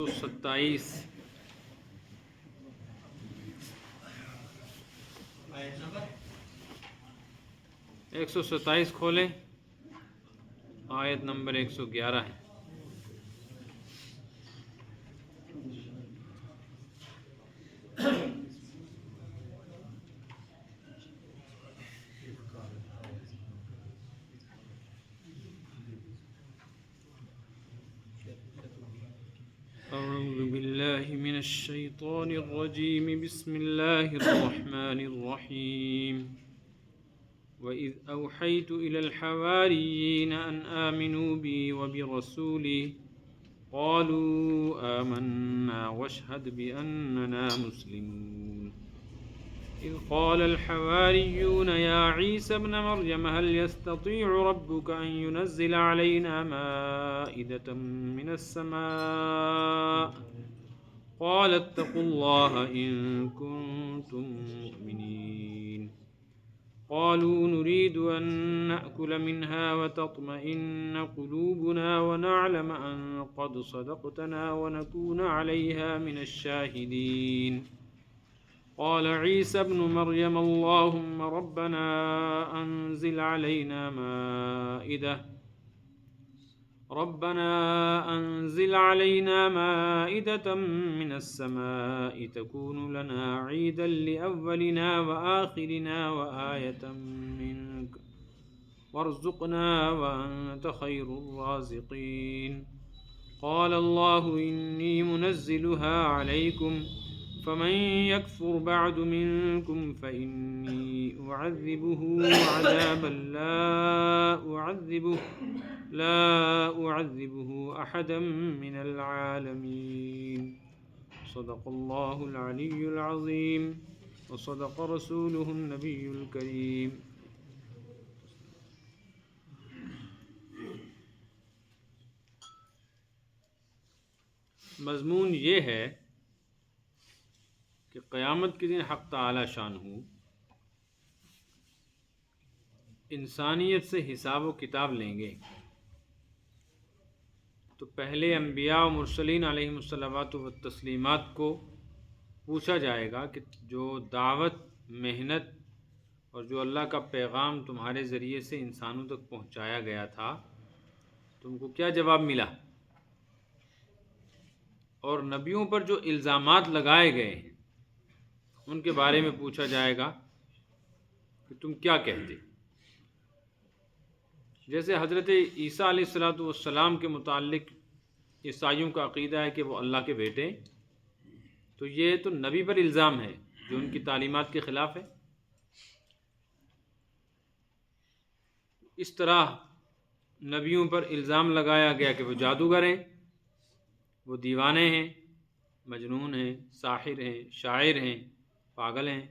127 127 کھولیں، آیت نمبر 111 ہے۔ اعوذ باللہ من الشیطان الرجیم، بسم اللہ الرحمن الرحیم۔ وَإِذْ أَوْحَيْتُ إِلَى الْحَوَارِيِّينَ أَنْ آمِنُوا بِي وَبِرَسُولِي قَالُوا آمَنَّا وَاشْهَدْ بِأَنَّنَا مُسْلِمُونَ۔ إِذْ قَالَ الْحَوَارِيُّونَ يَا عِيسَى ابْنَ مَرْيَمَ هَلْ يَسْتَطِيعُ رَبُّكَ أَنْ يُنَزِّلَ عَلَيْنَا مَائِدَةً مِنَ السَّمَاءِ قَالَ اتَّقُوا اللَّهَ إِن كُنتُم مُّؤْمِنِينَ۔ قالوا نريد أن نأكل منها وتطمئن قلوبنا ونعلم أن قد صدقتنا ونكون عليها من الشاهدين۔ قال عيسى ابن مريم اللهم ربنا أنزل علينا مائدة من السماء تكون لنا عيدا لأولنا وآخرنا وآية منك وارزقنا وأنت خير الرازقين۔ قال الله إني منزلها عليكم فمن يكفر بعد منكم فإني أعذبه عذابا لا أعذبه أحدا من العالمين۔ صدق الله العلي العظيم وصدق رسوله النبي الكريم۔ مضمون یہ ہے کہ قیامت کے دن حق تعالی شانہ انسانیت سے حساب و کتاب لیں گے، تو پہلے انبیاء و مرسلین علیہم الصلوات و تسلیمات کو پوچھا جائے گا کہ جو دعوت، محنت اور جو اللہ کا پیغام تمہارے ذریعے سے انسانوں تک پہنچایا گیا تھا، تم کو کیا جواب ملا؟ اور نبیوں پر جو الزامات لگائے گئے ہیں ان کے بارے میں پوچھا جائے گا کہ تم کیا کہتے؟ جیسے حضرت عیسیٰ علیہ السلام کے متعلق عیسائیوں کا عقیدہ ہے کہ وہ اللہ کے بیٹے، تو یہ تو نبی پر الزام ہے جو ان کی تعلیمات کے خلاف ہے۔ اس طرح نبیوں پر الزام لگایا گیا کہ وہ جادوگر ہیں، وہ دیوانے ہیں، مجنون ہیں، ساحر ہیں، شاعر ہیں، پاگل ہیں۔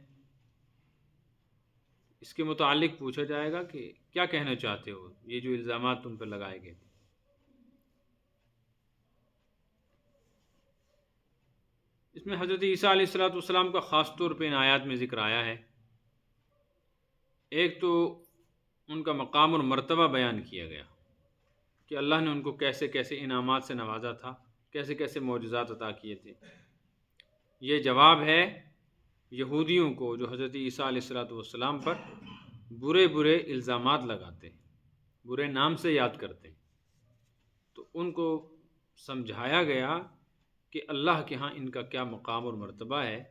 اس کے متعلق پوچھا جائے گا کہ کیا کہنا چاہتے ہو، یہ جو الزامات تم پر لگائے گئے تھے۔ اس میں حضرت عیسیٰ علیہ السلام کا خاص طور پہ ان آیات میں ذکر آیا ہے۔ ایک تو ان کا مقام اور مرتبہ بیان کیا گیا کہ اللہ نے ان کو کیسے کیسے انعامات سے نوازا تھا، کیسے کیسے معجزات عطا کیے تھے۔ یہ جواب ہے یہودیوں کو جو حضرت عیسیٰ علیہ السلام پر برے برے الزامات لگاتے ہیں، برے نام سے یاد کرتے ہیں۔ تو ان کو سمجھایا گیا کہ اللہ کے ہاں ان کا کیا مقام اور مرتبہ ہے،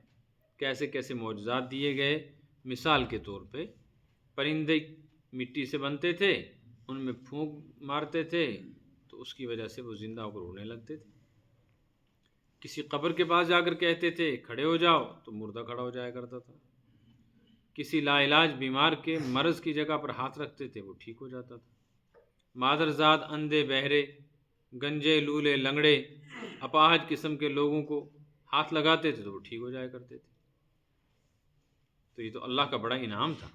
کیسے کیسے معجزات دیے گئے۔ مثال کے طور پہ پرندے مٹی سے بنتے تھے، ان میں پھونک مارتے تھے تو اس کی وجہ سے وہ زندہ ہو کر اڑنے لگتے تھے۔ کسی قبر کے پاس جا کر کہتے تھے کھڑے ہو جاؤ تو مردہ کھڑا ہو جایا کرتا تھا۔ کسی لا علاج بیمار کے مرض کی جگہ پر ہاتھ رکھتے تھے وہ ٹھیک ہو جاتا تھا۔ مادرزاد، اندھے، بہرے، گنجے، لولے، لنگڑے، اپاہج قسم کے لوگوں کو ہاتھ لگاتے تھے تو وہ ٹھیک ہو جایا کرتے تھے۔ تو یہ تو اللہ کا بڑا انعام تھا۔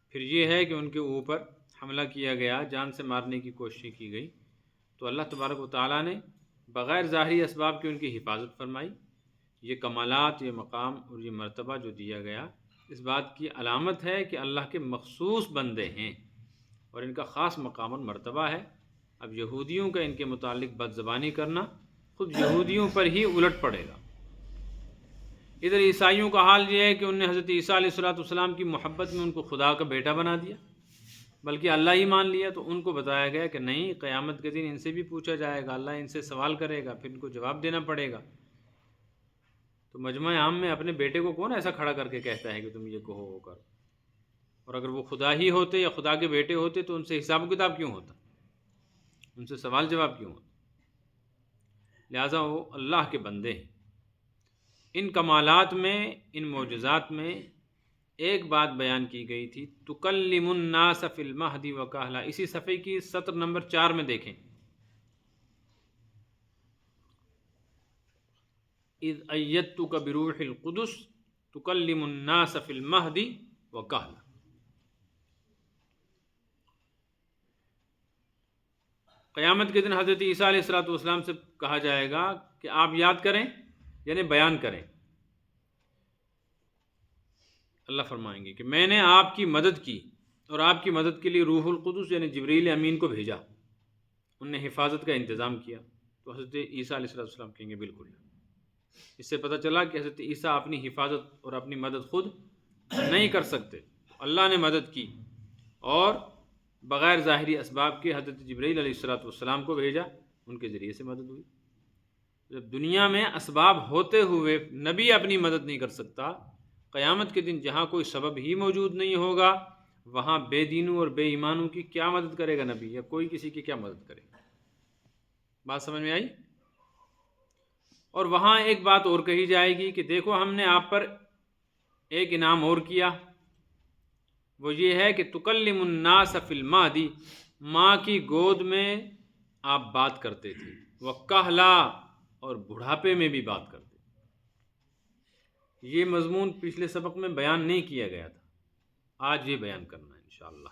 پھر یہ ہے کہ ان کے اوپر حملہ کیا گیا، جان سے مارنے کی کوشش کی گئی، تو اللہ تبارک و تعالیٰ نے بغیر ظاہری اسباب کے ان کی حفاظت فرمائی۔ یہ کمالات، یہ مقام اور یہ مرتبہ جو دیا گیا، اس بات کی علامت ہے کہ اللہ کے مخصوص بندے ہیں اور ان کا خاص مقام اور مرتبہ ہے۔ اب یہودیوں کا ان کے متعلق بد زبانی کرنا خود یہودیوں پر ہی الٹ پڑے گا۔ ادھر عیسائیوں کا حال یہ ہے کہ انہوں نے حضرت عیسیٰ علیہ السلام کی محبت میں ان کو خدا کا بیٹا بنا دیا، بلکہ اللہ ہی مان لیا۔ تو ان کو بتایا گیا کہ نہیں، قیامت کے دن ان سے بھی پوچھا جائے گا، اللہ ان سے سوال کرے گا، پھر ان کو جواب دینا پڑے گا۔ تو مجمع عام میں اپنے بیٹے کو کون ایسا کھڑا کر کے کہتا ہے کہ تم یہ کہو وہ کرو؟ اور اگر وہ خدا ہی ہوتے یا خدا کے بیٹے ہوتے تو ان سے حساب و کتاب کیوں ہوتا، ان سے سوال جواب کیوں ہوتا؟ لہٰذا وہ اللہ کے بندے ہیں۔ ان کمالات میں، ان معجزات میں ایک بات بیان کی گئی تھی، تکلم الناس فی المہد وکہلا۔ اسی صفحے کی سطر نمبر 4 میں دیکھیں، اذ ایدتک بروح القدس تکلم الناس فی المہد وکہلا۔ قیامت کے دن حضرت عیسیٰ علیہ السلام سے کہا جائے گا کہ آپ یاد کریں، یعنی بیان کریں۔ اللہ فرمائیں گے کہ میں نے آپ کی مدد کی اور آپ کی مدد کے لیے روح القدس یعنی جبریل امین کو بھیجا، ان نے حفاظت کا انتظام کیا۔ تو حضرت عیسیٰ علیہ السلام کہیں گے بالکل۔ اس سے پتہ چلا کہ حضرت عیسیٰ اپنی حفاظت اور اپنی مدد خود نہیں کر سکتے، اللہ نے مدد کی اور بغیر ظاہری اسباب کے حضرت جبریل علیہ السلام کو بھیجا، ان کے ذریعے سے مدد ہوئی۔ جب دنیا میں اسباب ہوتے ہوئے نبی اپنی مدد نہیں کر سکتا، قیامت کے دن جہاں کوئی سبب ہی موجود نہیں ہوگا، وہاں بے دینوں اور بے ایمانوں کی کیا مدد کرے گا نبی، یا کوئی کسی کی کیا مدد کرے گا؟ بات سمجھ میں آئی؟ اور وہاں ایک بات اور کہی جائے گی کہ دیکھو ہم نے آپ پر ایک انعام اور کیا، وہ یہ ہے کہ تکلم الناس فی المہد، ماں کی گود میں آپ بات کرتے تھے، وکہلا، اور بڑھاپے میں بھی بات کرتے تھے۔ یہ مضمون پچھلے سبق میں بیان نہیں کیا گیا تھا، آج یہ بیان کرنا ہے انشاءاللہ۔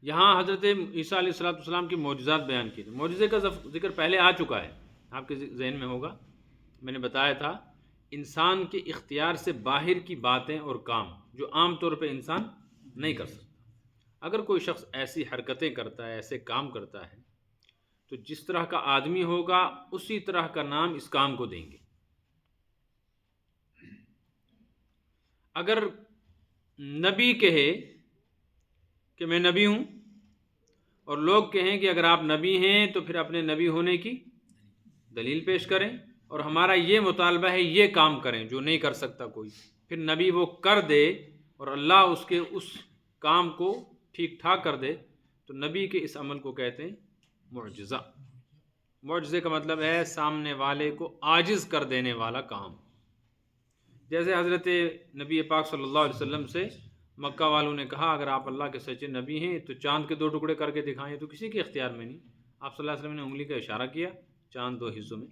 یہاں حضرت عیسیٰ علیہ السلام کی معجزات بیان کی تھی۔ معجزے کا ذکر پہلے آ چکا ہے، آپ کے ذہن میں ہوگا، میں نے بتایا تھا انسان کے اختیار سے باہر کی باتیں اور کام جو عام طور پہ انسان نہیں کر سکتا۔ اگر کوئی شخص ایسی حرکتیں کرتا ہے، ایسے کام کرتا ہے، تو جس طرح کا آدمی ہوگا اسی طرح کا نام اس کام کو دیں گے۔ اگر نبی کہے کہ میں نبی ہوں، اور لوگ کہیں کہ اگر آپ نبی ہیں تو پھر اپنے نبی ہونے کی دلیل پیش کریں، اور ہمارا یہ مطالبہ ہے یہ کام کریں جو نہیں کر سکتا کوئی، پھر نبی وہ کر دے اور اللہ اس کے اس کام کو ٹھیک ٹھاک کر دے، تو نبی کے اس عمل کو کہتے ہیں معجزہ۔ معجزے کا مطلب ہے سامنے والے کو عاجز کر دینے والا کام۔ جیسے حضرت نبی پاک صلی اللہ علیہ وسلم سے مکہ والوں نے کہا اگر آپ اللہ کے سچے نبی ہیں تو چاند کے 2 ٹکڑے کر کے دکھائیں، تو کسی کے اختیار میں نہیں۔ آپ صلی اللہ علیہ وسلم نے انگلی کا اشارہ کیا، چاند 2 حصوں میں،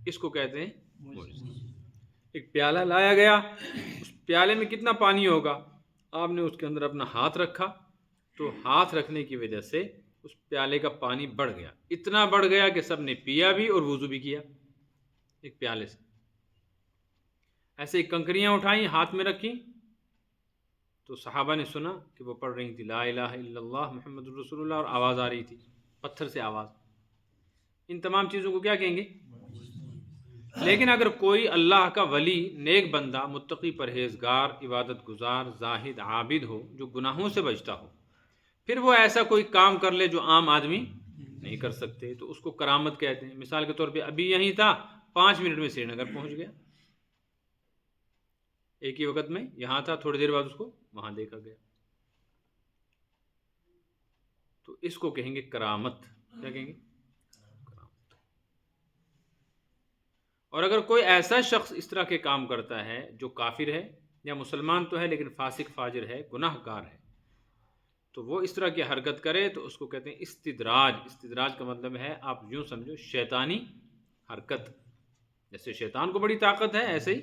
اس کو کہتے ہیں معجزہ۔ ایک پیالہ لایا گیا، اس پیالے میں کتنا پانی ہوگا، آپ نے اس کے اندر اپنا ہاتھ رکھا، تو ہاتھ رکھنے کی وجہ سے اس پیالے کا پانی بڑھ گیا، اتنا بڑھ گیا کہ سب نے پیا بھی اور وضو بھی کیا ایک پیالے سے۔ ایسے کنکریاں اٹھائیں، ہاتھ میں رکھیں، تو صحابہ نے سنا کہ وہ پڑھ رہی تھی لا الہ الا اللہ محمد الرسول اللہ، اور آواز آ رہی تھی، پتھر سے آواز۔ ان تمام چیزوں کو کیا کہیں گے؟ لیکن اگر کوئی اللہ کا ولی، نیک بندہ، متقی، پرہیزگار، عبادت گزار، زاہد، عابد ہو، جو گناہوں سے بچتا ہو، پھر وہ ایسا کوئی کام کر لے جو عام آدمی نہیں کر سکتے، تو اس کو کرامت کہتے ہیں۔ مثال کے طور پہ ابھی یہیں تھا، 5 منٹ میں سری نگر پہنچ گیا، ایک ہی وقت میں یہاں تھا، تھوڑی دیر بعد اس کو وہاں دیکھا گیا، تو اس کو کہیں گے کرامت۔ کیا کہیں گے؟ کرامت۔ اور اگر کوئی ایسا شخص اس طرح کے کام کرتا ہے جو کافر ہے، یا مسلمان تو ہے لیکن فاسق فاجر ہے، گناہ گار ہے، تو وہ اس طرح کی حرکت کرے تو اس کو کہتے ہیں استدراج۔ استدراج کا مطلب ہے آپ یوں سمجھو شیطانی حرکت۔ جیسے شیطان کو بڑی طاقت ہے، ایسے ہی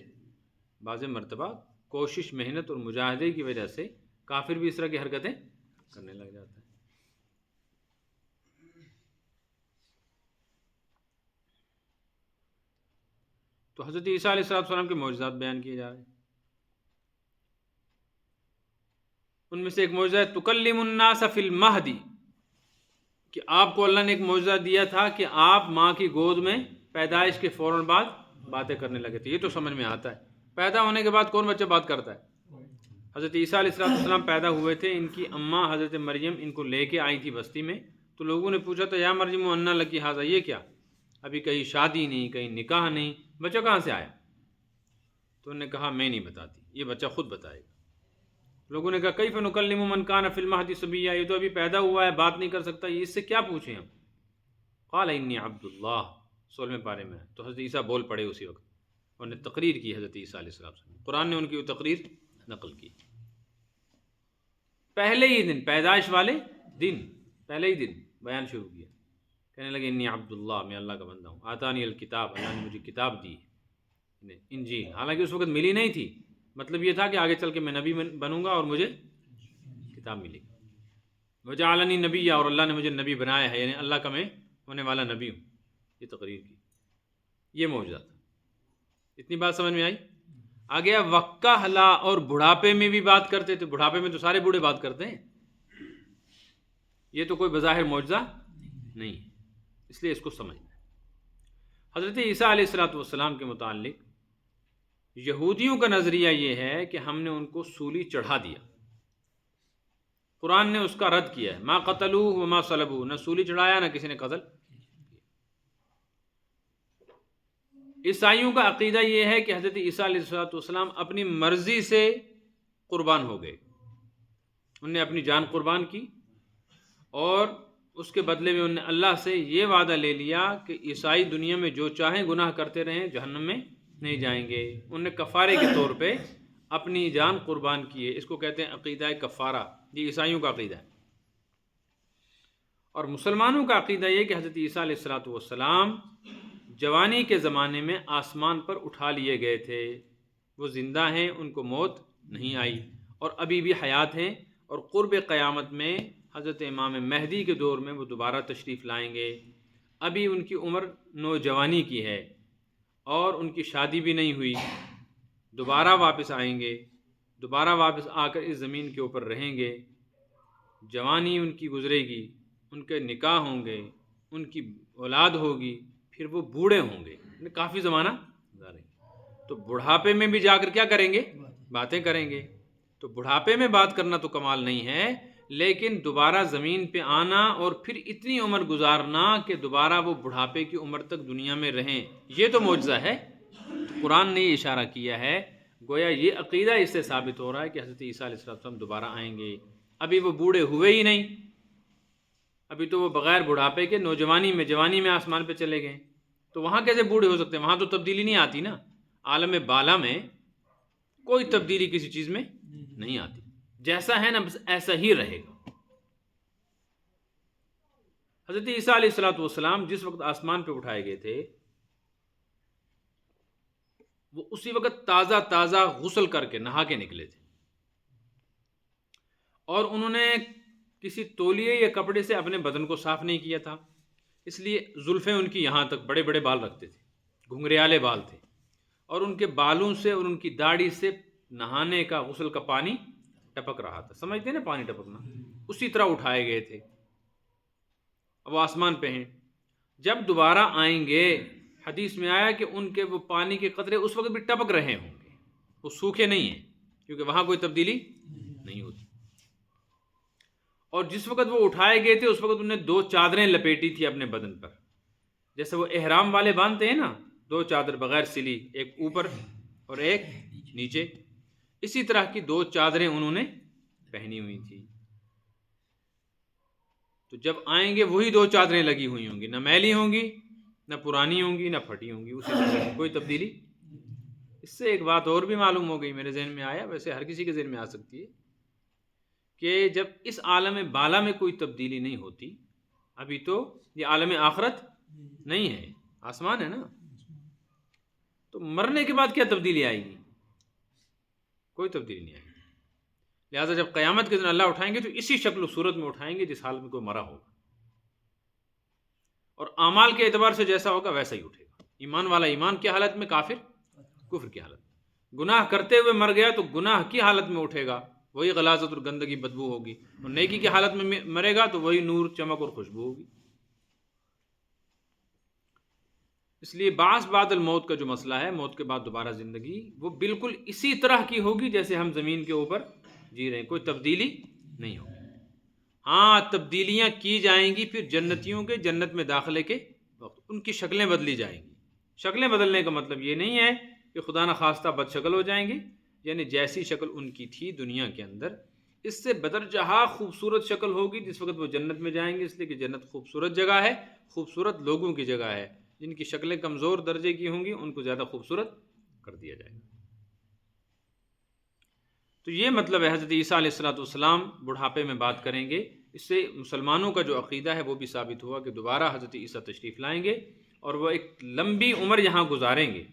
بعض مرتبہ کوشش، محنت اور مجاہدے کی وجہ سے کافر بھی اس طرح کی حرکتیں کرنے لگ جاتا ہے۔ تو حضرت عیسیٰ علیہ السلام کے معجزات بیان کیے جا رہے ہیں۔ ان میں سے ایک معجزہ ہے تکلم الناس فی المہد، کہ آپ کو اللہ نے ایک معجزہ دیا تھا کہ آپ ماں کی گود میں پیدائش کے فوراً بعد باتیں کرنے لگے تھے. یہ تو سمجھ میں آتا ہے. پیدا ہونے کے بعد کون بچہ بات کرتا ہے؟ حضرت عیسیٰ علیہ السلام پیدا ہوئے تھے. ان کی اماں حضرت مریم ان کو لے کے آئی تھی بستی میں. تو لوگوں نے پوچھا تھا یا مریم انا لکی ھذا، یہ کیا؟ ابھی کہیں شادی نہیں، کہیں نکاح نہیں، بچہ کہاں سے آیا؟ تو انہوں نے کہا میں نہیں بتاتی، یہ بچہ خود بتائے گا. لوگوں نے کہا کیف نکلم من کان فی المہد صبیا، یہ تو ابھی پیدا ہوا ہے، بات نہیں کر سکتا، یہ اس سے کیا پوچھیں ہم؟ قال انی عبد اللہ، 16ویں پارے میں. تو حضرت عیسیٰ بول پڑے اسی وقت، انہوں نے تقریر کی. حضرت عیسیٰ علیہ السلام، قرآن نے ان کی وہ تقریر نقل کی. پہلے ہی دن، پیدائش والے دن، پہلے ہی دن بیان شروع کیا. کہنے لگے انی عبداللہ، میں اللہ کا بندہ ہوں. آتانی الکتاب، اللہ نے مجھے کتاب دی، انجیل. حالانکہ اس وقت ملی نہیں تھی. مطلب یہ تھا کہ آگے چل کے میں نبی بنوں گا اور مجھے کتاب ملے گی. وجعلنی نبی، اور اللہ نے مجھے نبی بنایا ہے، یعنی اللہ کا میں ہونے والا نبی ہوں. یہ تقریر کی، یہ معجزہ تھا. اتنی بات سمجھ میں آئی؟ آگے وقحلا، اور بڑھاپے میں بھی بات کرتے تھے. بڑھاپے میں تو سارے بوڑھے بات کرتے ہیں. یہ تو کوئی بظاہر معجزہ نہیں ہے، اس لیے اس کو سمجھنا ہے. حضرت عیسیٰ علیہ السلام کے متعلق یہودیوں کا نظریہ یہ ہے کہ ہم نے ان کو سولی چڑھا دیا. قرآن نے اس کا رد کیا ہے. ما قتلوہ وما صلبوہ، نہ سولی چڑھایا نہ کسی نے قتل. عیسائیوں کا عقیدہ یہ ہے کہ حضرت عیسیٰ علیہ السلام اپنی مرضی سے قربان ہو گئے. انہوں نے اپنی جان قربان کی اور اس کے بدلے میں انہوں نے اللہ سے یہ وعدہ لے لیا کہ عیسائی دنیا میں جو چاہیں گناہ کرتے رہیں، جہنم میں نہیں جائیں گے. انہوں نے کفارے کے طور پہ اپنی جان قربان کی ہے. اس کو کہتے ہیں عقیدہ کفارہ. یہ عیسائیوں کا عقیدہ ہے. اور مسلمانوں کا عقیدہ یہ کہ حضرت عیسیٰ علیہ السلام جوانی کے زمانے میں آسمان پر اٹھا لیے گئے تھے. وہ زندہ ہیں، ان کو موت نہیں آئی اور ابھی بھی حیات ہیں. اور قرب قیامت میں حضرت امام مہدی کے دور میں وہ دوبارہ تشریف لائیں گے. ابھی ان کی عمر نوجوانی کی ہے اور ان کی شادی بھی نہیں ہوئی. دوبارہ واپس آئیں گے، دوبارہ واپس آ کر اس زمین کے اوپر رہیں گے. جوانی ان کی گزرے گی، ان کے نکاح ہوں گے، ان کی اولاد ہوگی، پھر وہ بوڑھے ہوں گے. کافی زمانہ گزاریں گے. تو بڑھاپے میں بھی جا کر کیا کریں گے؟ باتیں کریں گے. تو بڑھاپے میں بات کرنا تو کمال نہیں ہے، لیکن دوبارہ زمین پہ آنا اور پھر اتنی عمر گزارنا کہ دوبارہ وہ بڑھاپے کی عمر تک دنیا میں رہیں، یہ تو معجزہ ہے. قرآن نے یہ اشارہ کیا ہے. گویا یہ عقیدہ اس سے ثابت ہو رہا ہے کہ حضرت عیسیٰ علیہ السلام دوبارہ آئیں گے. ابھی وہ بوڑھے ہوئے ہی نہیں، ابھی تو وہ بغیر بڑھاپے کے جوانی میں آسمان پہ چلے گئے. تو وہاں کیسے بوڑھے ہو سکتے ہیں؟ وہاں تو تبدیلی نہیں آتی نا. عالم بالا میں کوئی تبدیلی کسی چیز میں نہیں آتی. جیسا ہے نا بس ایسا ہی رہے گا. حضرت عیسیٰ علیہ السلام جس وقت آسمان پہ اٹھائے گئے تھے، وہ اسی وقت تازہ غسل کر کے نہا کے نکلے تھے. اور انہوں نے کسی تولیے یا کپڑے سے اپنے بدن کو صاف نہیں کیا تھا، اس لیے زلفیں ان کی یہاں تک بڑے بڑے بال رکھتے تھے، گھنگریالے بال تھے. اور ان کے بالوں سے اور ان کی داڑھی سے نہانے کا، غسل کا پانی ٹپک رہا تھا. سمجھتے ہیں نا پانی ٹپکنا؟ اسی طرح اٹھائے گئے تھے. وہ آسمان پہ ہیں. جب دوبارہ آئیں گے، حدیث میں آیا کہ ان کے وہ پانی کے قطرے اس وقت بھی ٹپک رہے ہوں گے، وہ سوکھے نہیں ہیں، کیونکہ وہاں کوئی تبدیلی نہیں ہوتی. اور جس وقت وہ اٹھائے گئے تھے اس وقت انہوں نے 2 چادریں لپیٹی تھی اپنے بدن پر، جیسے وہ احرام والے باندھتے ہیں نا، 2 چادر بغیر سلی، ایک اوپر اور ایک نیچے. اسی طرح کی 2 چادریں انہوں نے پہنی ہوئی تھی. تو جب آئیں گے وہی 2 چادریں لگی ہوئی ہوں گی، نہ میلی ہوں گی، نہ پرانی ہوں گی، نہ پھٹی ہوں گی، اسی طرح کوئی تبدیلی. اس سے ایک بات اور بھی معلوم ہو گئی، میرے ذہن میں آیا، ویسے ہر کسی کے ذہن میں آ سکتی ہے، کہ جب اس عالم بالا میں کوئی تبدیلی نہیں ہوتی، ابھی تو یہ عالم آخرت نہیں ہے، آسمان ہے نا، تو مرنے کے بعد کیا تبدیلی آئے گی؟ کوئی تبدیلی نہیں آئے گی. لہٰذا جب قیامت کے دن اللہ اٹھائیں گے تو اسی شکل و صورت میں اٹھائیں گے جس حال میں کوئی مرا ہوگا، اور اعمال کے اعتبار سے جیسا ہوگا ویسا ہی اٹھے گا. ایمان والا ایمان کی حالت میں، کافر کفر کی حالت میں. گناہ کرتے ہوئے مر گیا تو گناہ کی حالت میں اٹھے گا، وہی غلاظت اور گندگی بدبو ہوگی، اور نیکی کی حالت میں مرے گا تو وہی نور چمک اور خوشبو ہوگی۔ اس لیے بعث بعد الموت کا جو مسئلہ ہے، موت کے بعد دوبارہ زندگی، وہ بالکل اسی طرح کی ہوگی جیسے ہم زمین کے اوپر جی رہے ہیں، کوئی تبدیلی نہیں ہوگی۔ ہاں تبدیلیاں کی جائیں گی پھر جنتیوں کے جنت میں داخلے کے وقت، ان کی شکلیں بدلی جائیں گی۔ شکلیں بدلنے کا مطلب یہ نہیں ہے کہ خدا نخواستہ بد شکل ہو جائیں گے، یعنی جیسی شکل ان کی تھی دنیا کے اندر اس سے بدرجہ خوبصورت شکل ہوگی جس وقت وہ جنت میں جائیں گے، اس لیے کہ جنت خوبصورت جگہ ہے، خوبصورت لوگوں کی جگہ ہے۔ جن کی شکلیں کمزور درجے کی ہوں گی ان کو زیادہ خوبصورت کر دیا جائے گا۔ تو یہ مطلب ہے حضرت عیسیٰ علیہ السلام بڑھاپے میں بات کریں گے۔ اس سے مسلمانوں کا جو عقیدہ ہے وہ بھی ثابت ہوا کہ دوبارہ حضرت عیسیٰ تشریف لائیں گے اور وہ ایک لمبی عمر یہاں گزاریں گے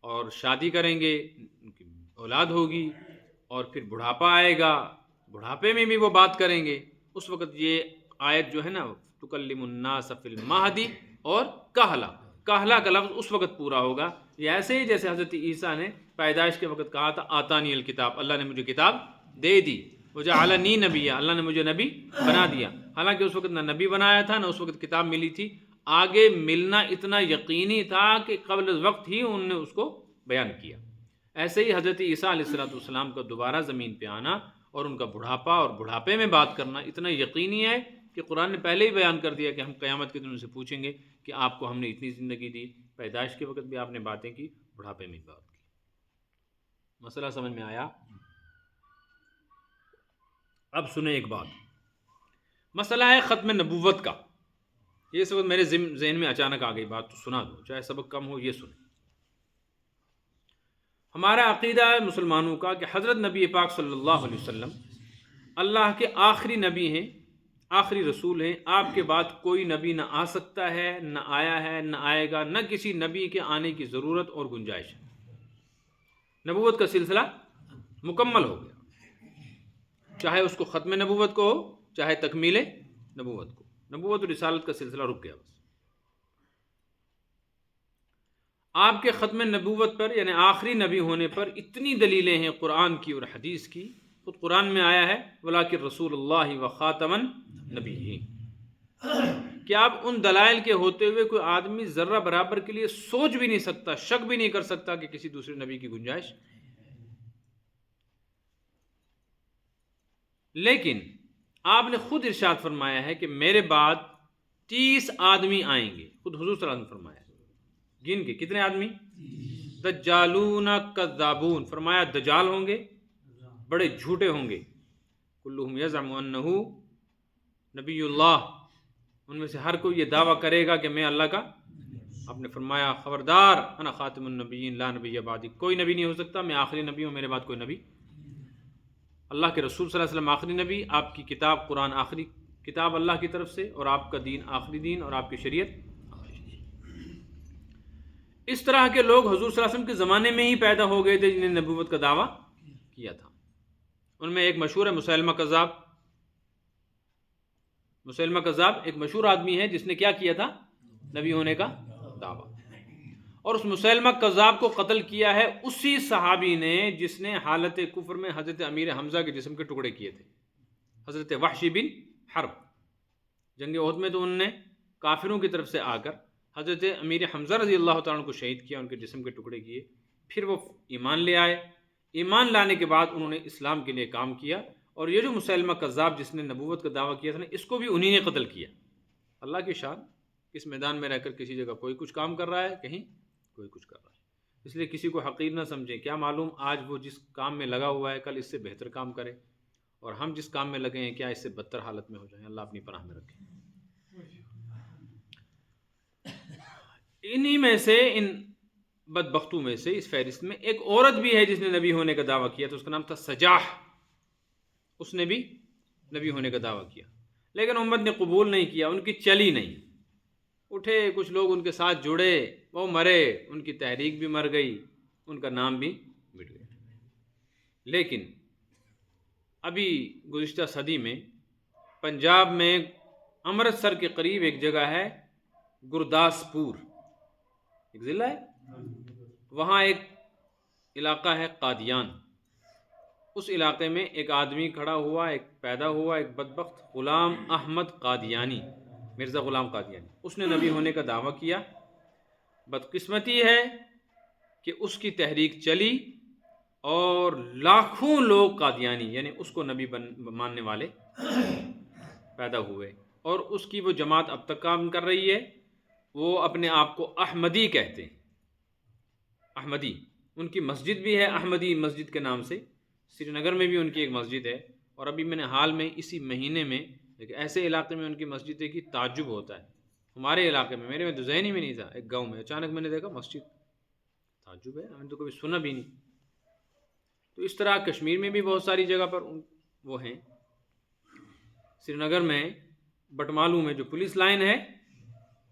اور شادی کریں گے، ان کی اولاد ہوگی، اور پھر بڑھاپا آئے گا، بڑھاپے میں بھی وہ بات کریں گے۔ اس وقت یہ آیت جو ہے نا تکلم الناس فی المہدی اور کہلا کا لفظ اس وقت پورا ہوگا۔ یہ ایسے ہی جیسے حضرت عیسیٰ نے پیدائش کے وقت کہا تھا آتانی الکتاب، اللہ نے مجھے کتاب دے دی، وجعلنی نبیا، اللہ نے مجھے نبی بنا دیا۔ حالانکہ اس وقت نہ نبی بنایا تھا نہ اس وقت کتاب ملی تھی، آگے ملنا اتنا یقینی تھا کہ قبل وقت ہی انہوں نے اس کو بیان کیا۔ ایسے ہی حضرت عیسیٰ علیہ السلام کا دوبارہ زمین پہ آنا اور ان کا بڑھاپا اور بڑھاپے میں بات کرنا اتنا یقینی ہے کہ قرآن نے پہلے ہی بیان کر دیا کہ ہم قیامت کے دن ان سے پوچھیں گے کہ آپ کو ہم نے اتنی زندگی دی، پیدائش کے وقت بھی آپ نے باتیں کی، بڑھاپے میں بھی بات کی۔ مسئلہ سمجھ میں آیا؟ اب سنیں ایک بات، مسئلہ ہے ختم نبوت کا۔ یہ اس وقت میرے ذہن میں اچانک آ گئی بات، تو سنا دو، چاہے سبق کم ہو، یہ سنیں۔ ہمارا عقیدہ ہے مسلمانوں کا کہ حضرت نبی پاک صلی اللہ علیہ وسلم اللہ کے آخری نبی ہیں، آخری رسول ہیں۔ آپ کے بعد کوئی نبی نہ آ سکتا ہے، نہ آیا ہے، نہ آئے گا، نہ کسی نبی کے آنے کی ضرورت اور گنجائش ہے۔ نبوت کا سلسلہ مکمل ہو گیا، چاہے اس کو ختم نبوت کو ہو چاہے تکمیل نبوت کو، نبوت اور رسالت کا سلسلہ رک گیا بس۔ آپ کے ختم نبوت پر یعنی آخری نبی ہونے پر اتنی دلیلیں ہیں قرآن کی اور حدیث کی، خود قرآن میں آیا ہے وَلَٰكِن رسول اللہ وخاتم النبیین، کہ آپ ان دلائل کے ہوتے ہوئے کوئی آدمی ذرہ برابر کے لیے سوچ بھی نہیں سکتا، شک بھی نہیں کر سکتا کہ کسی دوسرے نبی کی گنجائش۔ لیکن آپ نے خود ارشاد فرمایا ہے کہ میرے بعد 30 آدمی آئیں گے، خود حضور صلی اللہ علیہ وسلم نے فرمایا ہے۔ گن کے کتنے آدمی؟ دجالون کذابون، فرمایا دجال ہوں گے، بڑے جھوٹے ہوں گے، کلہم یزعم انہ نبی اللہ، ان میں سے ہر کوئی یہ دعویٰ کرے گا کہ میں اللہ کا۔ آپ نے فرمایا خبردار، انا خاتم النبیین لا نبی بعدی، کوئی نبی نہیں ہو سکتا، میں آخری نبی ہوں، میرے بعد کوئی نبی۔ اللہ کے رسول صلی اللہ علیہ وسلم آخری نبی، آپ کی کتاب قرآن آخری کتاب اللہ کی طرف سے، اور آپ کا دین آخری دین، اور آپ کی شریعت۔ اس طرح کے لوگ حضور صلی اللہ علیہ وسلم کے زمانے میں ہی پیدا ہو گئے تھے جنہیں نبوت کا دعویٰ کیا تھا۔ ان میں ایک مشہور ہے مسیلمہ کذاب۔ مسیلمہ کذاب ایک مشہور آدمی ہے جس نے کیا کیا تھا؟ نبی ہونے کا دعویٰ، اور اس مسیلمہ کذاب کو قتل کیا ہے اسی صحابی نے جس نے حالت کفر میں حضرت امیر حمزہ کے جسم کے ٹکڑے کیے تھے، حضرت وحشی بن حرب۔ جنگ احد میں تو انہوں نے کافروں کی طرف سے آ کر حضرت امیر حمزہ رضی اللہ تعالیٰ عنہ کو شہید کیا، ان کے جسم کے ٹکڑے کیے، پھر وہ ایمان لے آئے۔ ایمان لانے کے بعد انہوں نے اسلام کے لیے کام کیا، اور یہ جو مسیلمہ کذاب جس نے نبوت کا دعویٰ کیا تھا نا، اس کو بھی انہی نے قتل کیا۔ اللہ کی شان، اس میدان میں رہ کر کسی جگہ کوئی کچھ کام کر رہا ہے، کہیں کوئی کچھ کر رہا ہے، اس لیے کسی کو حقیر نہ سمجھیں۔ کیا معلوم آج وہ جس کام میں لگا ہوا ہے کل اس سے بہتر کام کرے، اور ہم جس کام میں لگے ہیں کیا اس سے بدتر حالت میں ہو جائیں۔ اللہ اپنی پناہ میں رکھے۔ انہی میں سے، ان بدبختوں میں سے، اس فہرست میں ایک عورت بھی ہے جس نے نبی ہونے کا دعویٰ کیا تھا، اس کا نام تھا سجاح۔ اس نے بھی نبی ہونے کا دعویٰ کیا، لیکن امت نے قبول نہیں کیا، ان کی چلی نہیں۔ اٹھے کچھ لوگ ان کے ساتھ جڑے، وہ مرے، ان کی تحریک بھی مر گئی، ان کا نام بھی مٹ گیا۔ لیکن ابھی گزشتہ صدی میں پنجاب میں امرتسر کے قریب ایک جگہ ہے گرداسپور، ایک ضلع ہے، وہاں ایک علاقہ ہے قادیان۔ اس علاقے میں ایک آدمی کھڑا ہوا، ایک پیدا ہوا، ایک بدبخت غلام احمد قادیانی، مرزا غلام قادیانی. اس نے نبی ہونے کا دعویٰ کیا. بدقسمتی ہے کہ اس کی تحریک چلی اور لاکھوں لوگ قادیانی یعنی اس کو نبی ماننے والے پیدا ہوئے، اور اس کی وہ جماعت اب تک کام کر رہی ہے. وہ اپنے آپ کو احمدی کہتے ہیں. احمدی، ان کی مسجد بھی ہے احمدی مسجد کے نام سے. سری نگر میں بھی ان کی ایک مسجد ہے، اور ابھی میں نے حال میں اسی مہینے میں ایک ایسے علاقے میں ان کی مسجد ہے کہ تعجب ہوتا ہے. ہمارے علاقے میں، میرے میں تو ذہن ہی میں نہیں تھا، ایک گاؤں میں اچانک میں نے دیکھا مسجد. تعجب ہے، ہم نے تو کبھی سنا بھی نہیں. تو اس طرح کشمیر میں بھی بہت ساری جگہ پر وہ ہیں. سری نگر میں بٹمالو میں جو پولیس لائن ہے،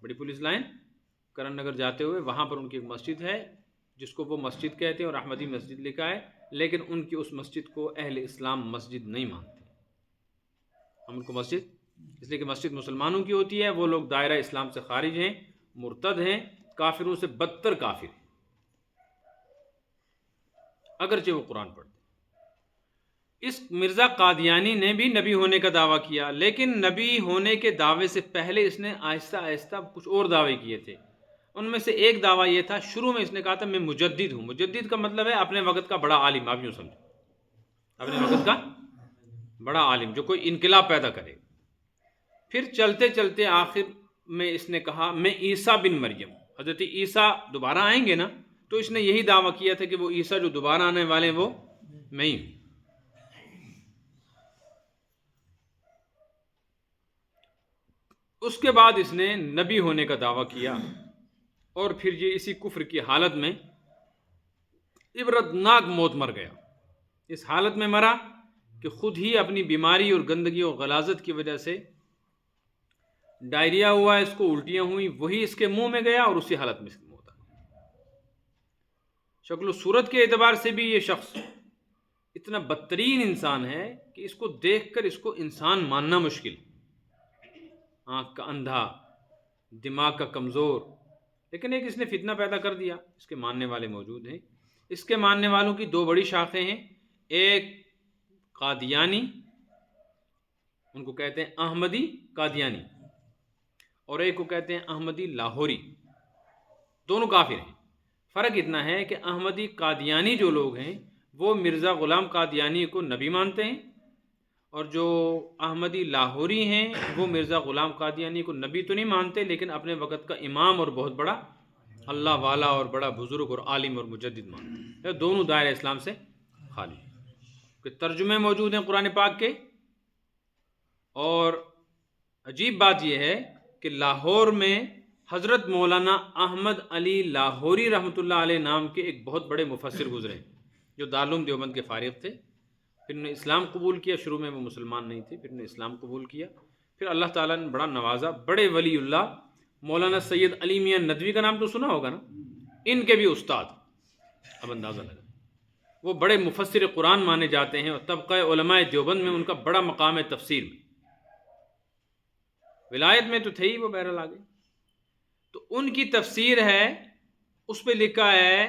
بڑی پولیس لائن کرن نگر جاتے ہوئے، وہاں پر ان کی ایک مسجد ہے جس کو وہ مسجد کہتے ہیں اور احمدی مسجد لکھا ہے، لیکن ان کی اس مسجد کو اہل اسلام مسجد نہیں مانتے. ہم ان کو مسجد اس لیے کہ مسجد مسلمانوں کی ہوتی ہے، وہ لوگ دائرہ اسلام سے خارج ہیں، مرتد ہیں، کافروں سے بدتر کافر ہیں، اگرچہ وہ قرآن پڑھتے ہیں. اس مرزا قادیانی نے بھی نبی ہونے کا دعویٰ کیا، لیکن نبی ہونے کے دعوے سے پہلے اس نے آہستہ آہستہ کچھ اور دعوے کیے تھے. ان میں سے ایک دعویٰ یہ تھا، شروع میں اس نے کہا تھا میں مجدد ہوں. مجدد کا مطلب ہے اپنے وقت کا بڑا عالم. آپ یوں سمجھیں، اپنے وقت کا بڑا عالم جو کوئی انقلاب پیدا کرے. پھر چلتے چلتے آخر میں اس نے کہا میں عیسیٰ بن مریم، حضرت عیسیٰ دوبارہ آئیں گے نا، تو اس نے یہی دعویٰ کیا تھا کہ وہ عیسیٰ جو دوبارہ آنے والے ہیں وہ میں ہی ہوں. اس کے بعد اس نے نبی ہونے کا دعویٰ کیا، اور پھر یہ اسی کفر کی حالت میں عبرتناک موت مر گیا. اس حالت میں مرا کہ خود ہی اپنی بیماری اور گندگی اور غلاظت کی وجہ سے ڈائریا ہوا، اس کو الٹیاں ہوئیں، وہی اس کے منہ میں گیا اور اسی حالت میں اس کی موت آ گئی. شکل و صورت کے اعتبار سے بھی یہ شخص اتنا بدترین انسان ہے کہ اس کو دیکھ کر اس کو انسان ماننا مشکل. آنکھ کا اندھا، دماغ کا کمزور، لیکن ایک اس نے فتنہ پیدا کر دیا. اس کے ماننے والے موجود ہیں. اس کے ماننے والوں کی دو بڑی شاخیں ہیں، ایک قادیانی، ان کو کہتے ہیں احمدی قادیانی، اور ایک کو کہتے ہیں احمدی لاہوری. دونوں کافر ہیں. فرق اتنا ہے کہ احمدی قادیانی جو لوگ ہیں وہ مرزا غلام قادیانی کو نبی مانتے ہیں، اور جو احمدی لاہوری ہیں وہ مرزا غلام قادیانی کو نبی تو نہیں مانتے، لیکن اپنے وقت کا امام اور بہت بڑا اللہ والا اور بڑا بزرگ اور عالم اور مجدد مانتے ہیں. دونوں دائرہ اسلام سے خالی. کہ ترجمے موجود ہیں قرآن پاک کے. اور عجیب بات یہ ہے کہ لاہور میں حضرت مولانا احمد علی لاہوری رحمۃ اللہ علیہ نام کے ایک بہت بڑے مفسر گزرے جو دارالعلوم دیوبند کے فارغ تھے. پھر انہوں نے اسلام قبول کیا. شروع میں وہ مسلمان نہیں تھے، پھر انہوں نے اسلام قبول کیا. پھر اللہ تعالیٰ نے بڑا نوازا. بڑے ولی اللہ مولانا سید علی میاں ندوی کا نام تو سنا ہوگا نا، ان کے بھی استاد. اب اندازہ لگا، وہ بڑے مفسر قرآن مانے جاتے ہیں، اور طبقہ علماء دیوبند میں ان کا بڑا مقام ہے تفسیر میں. ولایت میں تو تھے ہی وہ، بہرحال آگے. تو ان کی تفسیر ہے، اس پہ لکھا ہے،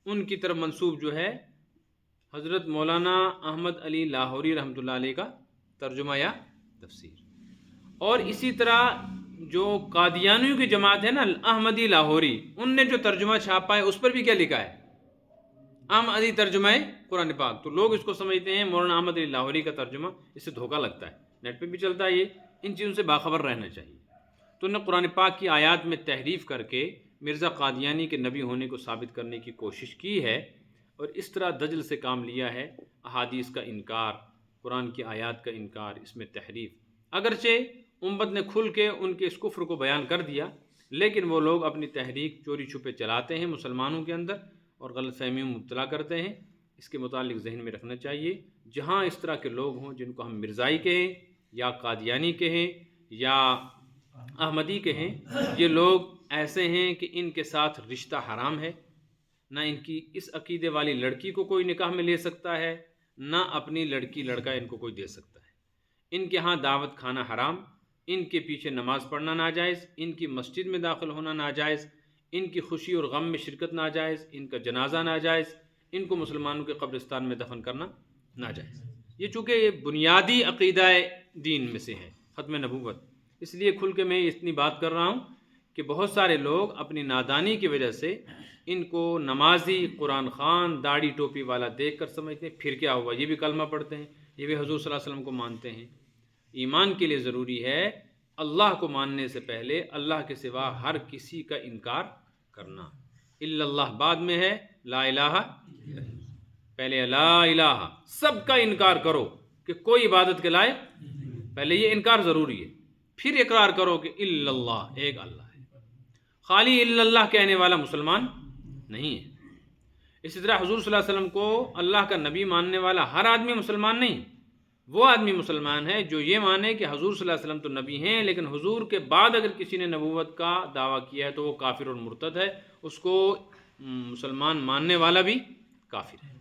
ان کی طرف منسوب جو ہے حضرت مولانا احمد علی لاہوری رحمۃ اللہ علیہ کا ترجمہ یا تفسیر. اور اسی طرح جو قادیانیوں کی جماعت ہے نا احمدی لاہوری، ان نے جو ترجمہ چھاپا ہے اس پر بھی کیا لکھا ہے؟ احمدی ترجمہ قرآن پاک. تو لوگ اس کو سمجھتے ہیں مولانا احمد علی لاہوری کا ترجمہ. اس سے دھوکہ لگتا ہے، نیٹ پہ بھی چلتا ہے. یہ ان چیزوں سے باخبر رہنا چاہیے. تو انہوں نے قرآن پاک کی آیات میں تحریف کر کے مرزا قادیانی کے نبی ہونے کو ثابت کرنے کی کوشش کی ہے، اور اس طرح دجل سے کام لیا ہے. احادیث کا انکار، قرآن کی آیات کا انکار، اس میں تحریف. اگرچہ امت نے کھل کے ان کے اس کفر کو بیان کر دیا، لیکن وہ لوگ اپنی تحریک چوری چھپے چلاتے ہیں مسلمانوں کے اندر، اور غلط فہمیوں میں مبتلا کرتے ہیں. اس کے متعلق ذہن میں رکھنا چاہیے، جہاں اس طرح کے لوگ ہوں جن کو ہم مرزائی کہیں یا قادیانی کہیں یا احمدی کہیں، یہ لوگ ایسے ہیں کہ ان کے ساتھ رشتہ حرام ہے. نہ ان کی اس عقیدے والی لڑکی کو کوئی نکاح میں لے سکتا ہے، نہ اپنی لڑکی لڑکا ان کو کوئی دے سکتا ہے. ان کے ہاں دعوت کھانا حرام، ان کے پیچھے نماز پڑھنا ناجائز، ان کی مسجد میں داخل ہونا ناجائز، ان کی خوشی اور غم میں شرکت ناجائز، ان کا جنازہ ناجائز، ان کو مسلمانوں کے قبرستان میں دفن کرنا ناجائز۔ یہ چونکہ یہ بنیادی عقیدہ دین میں سے ہے ختم نبوت، اس لیے کھل کے میں اتنی بات کر رہا ہوں کہ بہت سارے لوگ اپنی نادانی کی وجہ سے ان کو نمازی، قرآن خوان، داڑھی ٹوپی والا دیکھ کر سمجھتے ہیں پھر کیا ہوا، یہ بھی کلمہ پڑھتے ہیں، یہ بھی حضور صلی اللہ علیہ وسلم کو مانتے ہیں۔ ایمان کے لیے ضروری ہے اللہ کو ماننے سے پہلے اللہ کے سوا ہر کسی کا انکار کرنا۔ الا اللہ بعد میں ہے، لا الہ پہلے لا الہ، سب کا انکار کرو کہ کوئی عبادت کے لائق، پہلے یہ انکار ضروری ہے، پھر اقرار کرو کہ الا اللہ، ایک اللہ ہے۔ خالی الا اللہ کہنے والا مسلمان نہیں ہے۔ اسی طرح حضور صلی اللہ علیہ وسلم کو اللہ کا نبی ماننے والا ہر آدمی مسلمان نہیں، وہ آدمی مسلمان ہے جو یہ مانے کہ حضور صلی اللہ علیہ وسلم تو نبی ہیں، لیکن حضور کے بعد اگر کسی نے نبوت کا دعویٰ کیا ہے تو وہ کافر اور مرتد ہے، اس کو مسلمان ماننے والا بھی کافر ہے۔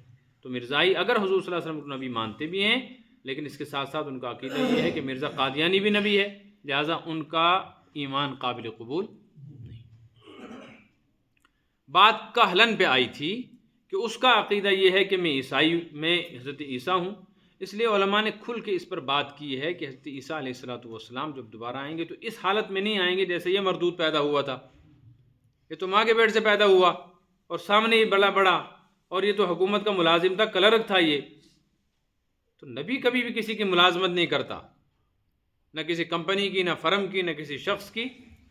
تو مرزائی اگر حضور صلی اللہ علیہ وسلم کو نبی مانتے بھی ہیں، لیکن اس کے ساتھ ساتھ ان کا عقیدہ یہ ہے کہ مرزا قادیانی بھی نبی ہے، لہٰذا ان کا ایمان قابل قبول نہیں۔ بات کہلن پہ آئی تھی کہ اس کا عقیدہ یہ ہے کہ میں حضرت عیسیٰ ہوں، اس لیے علماء نے کھل کے اس پر بات کی ہے کہ حضرت عیسیٰ علیہ السلام جب دوبارہ آئیں گے تو اس حالت میں نہیں آئیں گے جیسے یہ مردود پیدا ہوا تھا، یہ تو ماں کے پیٹ سے پیدا ہوا اور سامنے ہی بڑا اور یہ تو حکومت کا ملازم تھا، کلرک تھا۔ یہ تو نبی کبھی بھی کسی کی ملازمت نہیں کرتا، نہ کسی کمپنی کی، نہ فرم کی، نہ کسی شخص کی،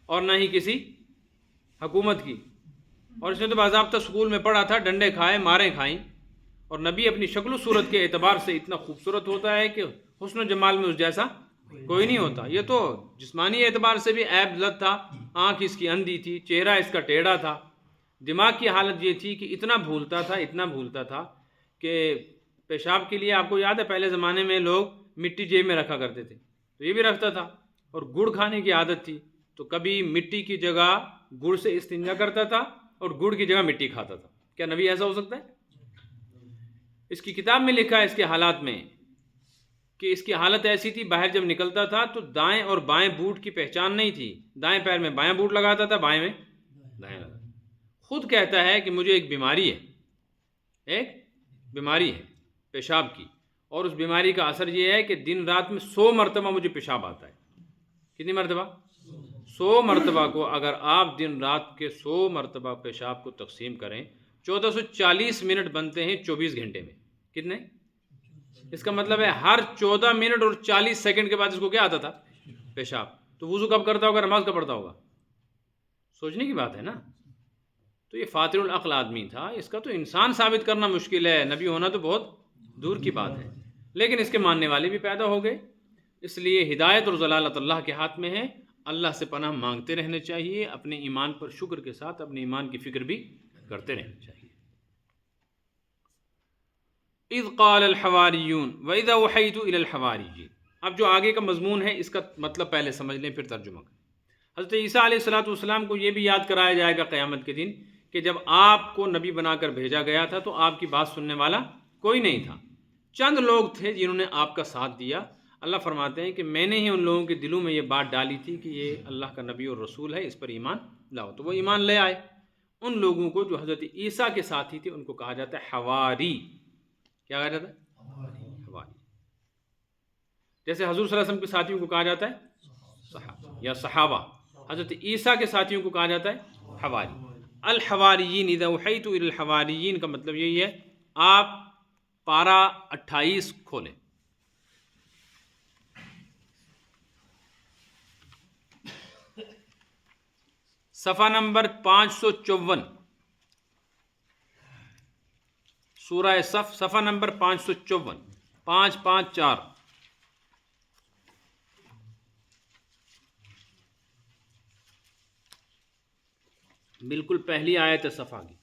اور نہ ہی کسی حکومت کی۔ اور اس نے تو باضابطہ سکول میں پڑھا تھا، ڈنڈے کھائے، ماریں کھائیں۔ اور نبی اپنی شکل و صورت کے اعتبار سے اتنا خوبصورت ہوتا ہے کہ حسن و جمال میں اس جیسا کوئی نہیں ہوتا۔ یہ تو جسمانی اعتبار سے بھی عیب زد تھا، آنکھ اس کی اندھی تھی، چہرہ اس کا ٹیڑھا تھا، دماغ کی حالت یہ تھی کہ اتنا بھولتا تھا کہ پیشاب کے لیے آپ کو یاد ہے پہلے زمانے میں لوگ مٹی جیب میں رکھا کرتے تھے، تو یہ بھی رکھتا تھا۔ اور گڑ کھانے کی عادت تھی، تو کبھی مٹی کی جگہ گڑ سے استنجا کرتا تھا اور گڑ کی جگہ مٹی کھاتا تھا۔ کیا نبی ایسا ہو سکتا ہے؟ اس کی کتاب میں لکھا ہے اس کے حالات میں کہ اس کی حالت ایسی تھی، باہر جب نکلتا تھا تو دائیں اور بائیں بوٹ کی پہچان نہیں تھی، دائیں پیر میں بائیں بوٹ لگاتا تھا، بائیں میں دائیں لگاتا تھا۔ خود کہتا ہے کہ مجھے ایک بیماری ہے پیشاب کی، اور اس بیماری کا اثر یہ ہے کہ دن رات میں 100 مرتبہ مجھے پیشاب آتا ہے۔ کتنی مرتبہ؟ 100 مرتبہ کو اگر آپ دن رات کے 100 مرتبہ پیشاب کو تقسیم کریں، 1440 منٹ بنتے ہیں 24 گھنٹے میں۔ کتنے؟ اس کا مطلب ہے ہر 14 منٹ اور 40 سیکنڈ کے بعد اس کو کیا آتا تھا؟ پیشاب۔ تو وضو کب کرتا ہوگا، نماز کب پڑھتا ہوگا؟ سوچنے کی بات ہے نا۔ تو یہ فاطر العقل آدمی تھا، اس کا تو انسان ثابت کرنا مشکل ہے، نبی ہونا تو بہت دور کی بات ہے، لیکن اس کے ماننے والے بھی پیدا ہو گئے۔ اس لیے ہدایت اور ضلالت اللہ کے ہاتھ میں ہے، اللہ سے پناہ مانگتے رہنے چاہیے، اپنے ایمان پر شکر کے ساتھ اپنے ایمان کی فکر بھی کرتے رہنا چاہیے۔ اذ قال الحواریون واذا اوحیت الی الحواریین، اب جو آگے کا مضمون ہے اس کا مطلب پہلے سمجھ لیں پھر ترجمہ کریں۔ حضرت عیسیٰ علیہ السلام کو یہ بھی یاد کرایا جائے گا قیامت کے دن کہ جب آپ کو نبی بنا کر بھیجا گیا تھا تو آپ کی بات سننے والا کوئی نہیں تھا، چند لوگ تھے جنہوں نے آپ کا ساتھ دیا۔ اللہ فرماتے ہیں کہ میں نے ہی ان لوگوں کے دلوں میں یہ بات ڈالی تھی کہ یہ اللہ کا نبی اور رسول ہے، اس پر ایمان لاؤ، تو وہ ایمان لے آئے۔ ان لوگوں کو جو حضرت عیسیٰ کے ساتھی تھے ان کو کہا جاتا ہے حواری۔ کیا کہا جاتا ہے؟ حواری۔ جیسے حضور صلی اللہ علیہ وسلم کے ساتھیوں کو کہا جاتا ہے صحابہ یا صحابہ، حضرت عیسیٰ کے ساتھیوں کو کہا جاتا ہے حواری۔ الحواریین اذا اوحیت الی الحواریین کا مطلب یہی ہے۔ آپ پارہ 28 کھولیں۔ صفحہ نمبر 554، سورہ صف، صفحہ نمبر 554، 554۔ بالکل پہلی آیت ہے صفحہ کی۔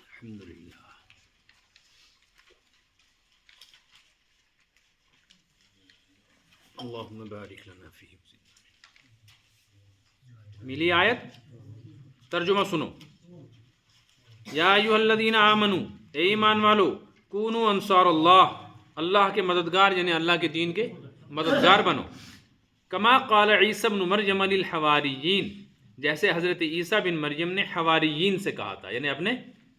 الحمدللہ۔ اللہم بارک لنا فیہ۔ ملی آیت؟ ترجمہ سنو۔ یا ایھا الذین آمنوا، اے ایمان والو، کونوا انصار اللہ، اللہ کے مددگار یعنی اللہ کے دین کے مددگار بنو۔ کما قال عیسیٰ بن مریم للحواریین، جیسے حضرت عیسیٰ بن مریم نے حواریین سے کہا تھا، یعنی اپنے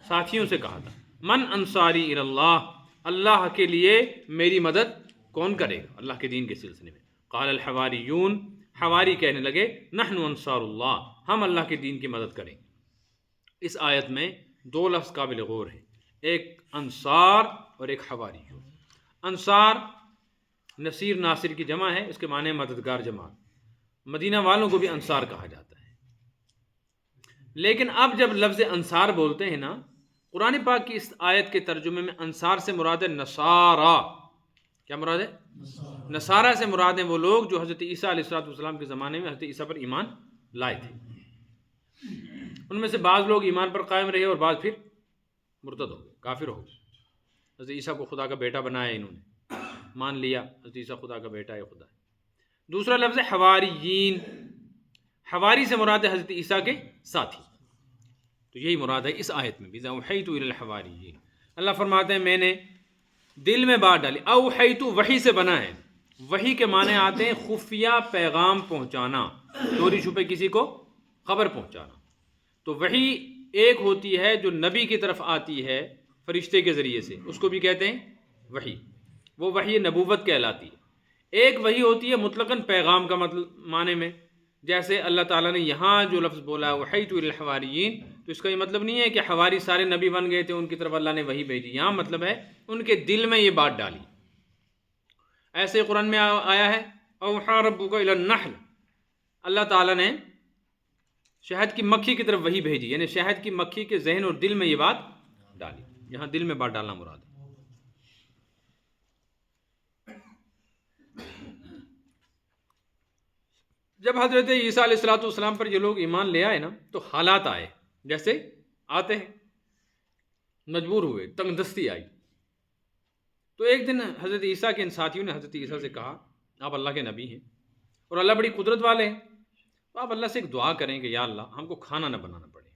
ساتھیوں سے کہا تھا۔ من انصاری الی اللہ، اللہ کے لیے میری مدد کون کرے گا اللہ کے دین کے سلسلے میں؟ قال الحواریون، حواری کہنے لگے نحن انصار اللہ، ہم اللہ کے دین کی مدد کریں گے۔ اس آیت میں دو لفظ قابل غور ہیں، ایک انصار اور ایک حواریون۔ انصار نصیر ناصر کی جمع ہے، اس کے معنی مددگار جماعت، مدینہ والوں کو بھی انصار کہا جاتا ہے۔ لیکن اب جب لفظ انصار بولتے ہیں نا، قرآن پاک کی اس آیت کے ترجمے میں انصار سے مراد ہے نصارہ۔ کیا مراد ہے؟ نصارہ سے مراد ہیں وہ لوگ جو حضرت عیسیٰ علیہ السلام کے زمانے میں حضرت عیسیٰ پر ایمان لائے تھے۔ ان میں سے بعض لوگ ایمان پر قائم رہے اور بعض پھر مرتد ہو گئے، کافر ہو گئے۔ حضرت عیسیٰ کو خدا کا بیٹا بنایا، انہوں نے مان لیا حضرت عیسیٰ خدا کا بیٹا ہے، خدا ہے۔ دوسرا لفظ ہے حواریین، حواری سے مراد ہے حضرت عیسیٰ کے ساتھی، تو یہی مراد ہے اس آیت میں بھی، اوحیت الی الحواریین۔ اللہ فرماتے ہیں میں نے دل میں بات ڈالی، اوحیت وحی سے بنا ہے، وحی کے معنی آتے ہیں خفیہ پیغام پہنچانا، چوری چھپے کسی کو خبر پہنچانا۔ تو وحی ایک ہوتی ہے جو نبی کی طرف آتی ہے فرشتے کے ذریعے سے، اس کو بھی کہتے ہیں وحی، وہ وحی نبوت کہلاتی ہے۔ ایک وحی ہوتی ہے مطلقاً پیغام کا معنی میں، جیسے اللہ تعالیٰ نے یہاں جو لفظ بولا وحیت الی الحواریین، تو اس کا یہ مطلب نہیں ہے کہ حواری سارے نبی بن گئے تھے، ان کی طرف اللہ نے وحی بھیجی، یہاں مطلب ہے ان کے دل میں یہ بات ڈالی۔ ایسے قرآن میں آیا ہے اوحیٰ ربک الی النحل، اللہ تعالیٰ نے شہد کی مکھی کی طرف وحی بھیجی، یعنی شہد کی مکھی کے ذہن اور دل میں یہ بات ڈالی، یہاں دل میں بات ڈالنا مراد ہے۔ جب حضرت عیسیٰ علیہ السلام پر یہ لوگ ایمان لے آئے نا، تو حالات آئے جیسے آتے ہیں، مجبور ہوئے، تنگ دستی آئی۔ تو ایک دن حضرت عیسیٰ کے ان ساتھیوں نے حضرت عیسیٰ سے کہا آپ اللہ کے نبی ہیں اور اللہ بڑی قدرت والے ہیں، تو آپ اللہ سے ایک دعا کریں کہ یا اللہ ہم کو کھانا نہ بنانا پڑے،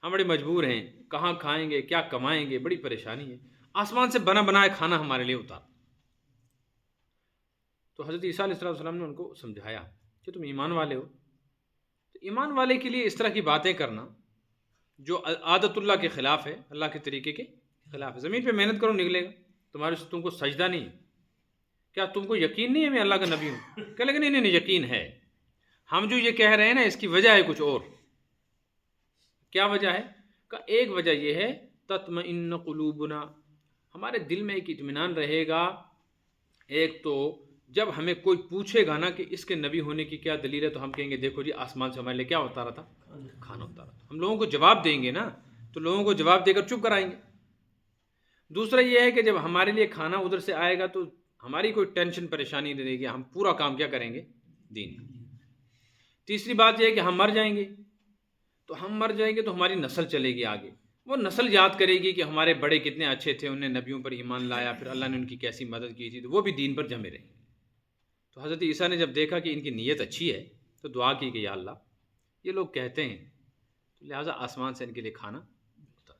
ہم بڑے مجبور ہیں، کہاں کھائیں گے، کیا کمائیں گے، بڑی پریشانی ہے، آسمان سے بنا بنایا کھانا ہمارے لیے اتار۔ تو حضرت عیسیٰ علیہ السلام نے ان کو سمجھایا کہ تم ایمان والے ہو، تو ایمان والے کے لیے اس طرح کی باتیں کرنا جو عادت اللہ کے خلاف ہے، اللہ کے طریقے کے خلاف ہے۔ زمین پہ محنت کرو نکلے گا، تمہارے سے تم کو سجدہ نہیں ہے، کیا تم کو یقین نہیں ہے میں اللہ کا نبی ہوں؟ کہ لیکن انہیں یقین ہے، ہم جو یہ کہہ رہے ہیں نا اس کی وجہ ہے کچھ اور۔ کیا وجہ ہے؟ کہ ایک وجہ یہ ہے تطمئن قلوبنا، ہمارے دل میں ایک اطمینان رہے گا۔ ایک تو جب ہمیں کوئی پوچھے گا نا کہ اس کے نبی ہونے کی کیا دلیل ہے، تو ہم کہیں گے دیکھو جی آسمان سے ہمارے لیے کیا اتارا تھا، کھانا اتارا تھا۔ ہم لوگوں کو جواب دیں گے نا، تو لوگوں کو جواب دے کر چپ کرائیں گے۔ دوسرا یہ ہے کہ جب ہمارے لیے کھانا ادھر سے آئے گا تو ہماری کوئی ٹینشن پریشانی نہیں رہے گی، ہم پورا کام کیا کریں گے، دین۔ تیسری بات یہ ہے کہ ہم مر جائیں گے، تو ہم مر جائیں گے تو ہماری نسل چلے گی آگے، وہ نسل یاد کرے گی کہ ہمارے بڑے کتنے اچھے تھے، انہیں نبیوں پر ایمان لایا، پھر اللہ نے ان کی کیسی مدد کی تھی، تو وہ بھی دین پر جمے رہیں گے۔ تو حضرت عیسیٰ نے جب دیکھا کہ ان کی نیت اچھی ہے تو دعا کی کہ یا اللہ یہ لوگ کہتے ہیں، تو لہٰذا آسمان سے ان کے لیے کھانا اتار۔